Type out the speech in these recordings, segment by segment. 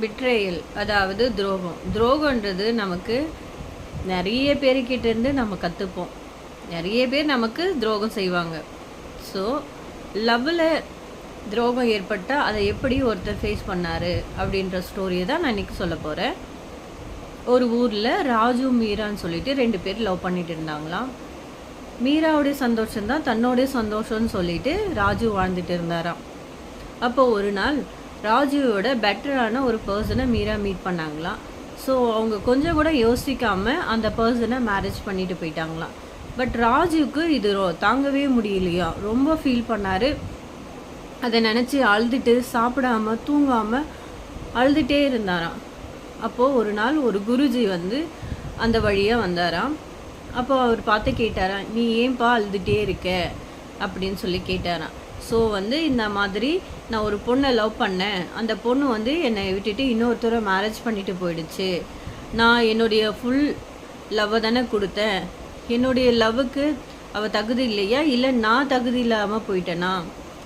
Betrayal அதாவது துரோகம். துரோகன்றது நமக்கு நிறைய பேர்கிட்டேருந்து நம்ம கற்றுப்போம். நிறைய பேர் நமக்கு துரோகம் செய்வாங்க. ஸோ லவ்வில் துரோகம் ஏற்பட்டால் அதை எப்படி ஒருத்தர் ஃபேஸ் பண்ணார் அப்படின்ற ஸ்டோரியை தான் நான் இன்றைக்கி சொல்ல போகிறேன். ஒரு ஊரில் ராஜு மீரான்னு சொல்லிட்டு 2 பேர் லவ் பண்ணிட்டு இருந்தாங்களாம். மீராவுடைய சந்தோஷம்தான் தன்னோடைய சந்தோஷம்னு சொல்லிட்டு ராஜு வாழ்ந்துட்டு இருந்தாராம். அப்போ ஒரு நாள் ராஜுவோட பெட்டரான ஒரு பர்சனை மீரா மீட் பண்ணாங்களாம். ஸோ அவங்க கொஞ்சம் கூட யோசிக்காமல் அந்த பர்சனை மேரேஜ் பண்ணிட்டு போயிட்டாங்களாம். பட் ராஜுவுக்கு இது தாங்கவே முடியலையா, ரொம்ப ஃபீல் பண்ணார். அதை நினச்சி அழுதுட்டு சாப்பிடாம தூங்காமல் அழுதுகிட்டே இருந்தாராம். அப்போது ஒரு நாள் ஒரு குருஜி வந்து அந்த வழியாக வந்தாராம். அப்போ அவர் பார்த்து கேட்டாராம், நீ ஏன்பா அழுதுகிட்டே இருக்க அப்படின்னு சொல்லி கேட்டாராம். ஸோ வந்து இந்த மாதிரி நான் ஒரு பொண்ணை லவ் பண்ணேன், அந்த பொண்ணு வந்து என்னை விட்டுட்டு இன்னொருத்தரை மேரேஜ் பண்ணிட்டு போயிடுச்சு. நான் என்னுடைய ஃபுல் லவ்வை தானே கொடுத்தேன், என்னுடைய லவ்வுக்கு அவள் தகுதி இல்லையா, இல்லை நான் தகுதி இல்லாமல் போயிட்டேனா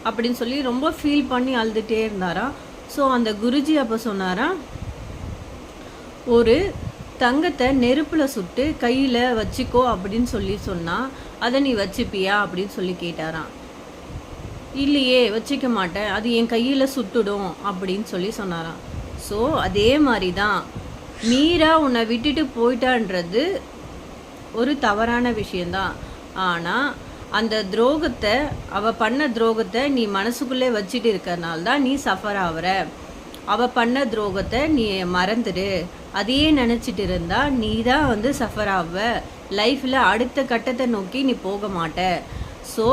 அப்படின்னு சொல்லி ரொம்ப ஃபீல் பண்ணி அழுதுகிட்டே இருந்தாராம். ஸோ அந்த குருஜி அப்போ சொன்னாராம், ஒரு தங்கத்தை நெருப்பில் சுட்டு கையில் வச்சுக்கோ அப்படின்னு சொல்லி சொன்னால் அதை நீ வச்சுப்பியா அப்படின்னு சொல்லி கேட்டாராம். இல்லையே வச்சுக்க மாட்டேன், அது என் கையில் சுட்டுடும் அப்படின்னு சொல்லி சொன்னாராம். ஸோ அதே மாதிரி தான் மீரா உன்னை விட்டுட்டு போயிட்டான்றது ஒரு தவறான விஷயந்தான். ஆனால் அந்த துரோகத்தை, அவள் பண்ண துரோகத்தை நீ மனசுக்குள்ளே வச்சுட்டு இருக்கிறனால தான் நீ சஃபர் ஆகிற. அவள் பண்ண துரோகத்தை நீ மறந்துடு, அதையே நினச்சிட்டு இருந்தா நீ தான் வந்து சஃபர் ஆவ, லைஃப்பில் அடுத்த கட்டத்தை நோக்கி நீ போக மாட்ட. ஸோ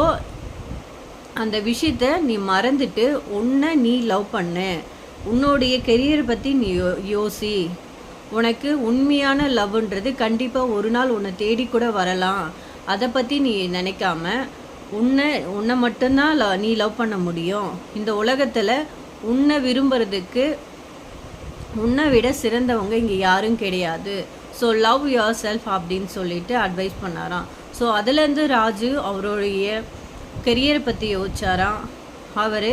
அந்த விஷயத்த நீ மறந்துட்டு உன்னை நீ லவ் பண்ணு, உன்னுடைய கெரியரை பற்றி நீ யோசி. உனக்கு உண்மையான லவ்ன்றது கண்டிப்பாக ஒரு நாள் உன்னை தேடி கூட வரலாம். அதை பற்றி நீ நினைக்காம உன்னை மட்டும்தான் நீ லவ் பண்ண முடியும். இந்த உலகத்தில் உன்னை விரும்புறதுக்கு உன்னை விட சிறந்தவங்க இங்கே யாரும் கிடையாது. ஸோ லவ் யுவர் செல்ஃப் அப்படின்னு சொல்லிட்டு அட்வைஸ் பண்ணாராம். ஸோ அதுலேருந்து ராஜு அவருடைய கெரியரை பற்றி யோசிச்சாராம். அவர்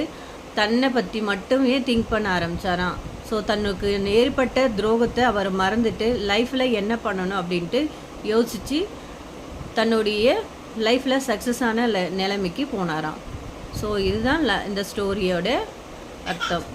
தன்னை பற்றி மட்டுமே திங்க் பண்ண ஆரம்பித்தாராம். ஸோ தன்னுக்கு ஏற்பட்ட துரோகத்தை அவர் மறந்துட்டு லைஃப்பில் என்ன பண்ணணும் அப்படின்ட்டு யோசித்து தன்னுடைய லைஃப்பில் சக்ஸஸான நிலைமைக்கு போனாராம். ஸோ இதுதான் இந்த ஸ்டோரியோட அர்த்தம்.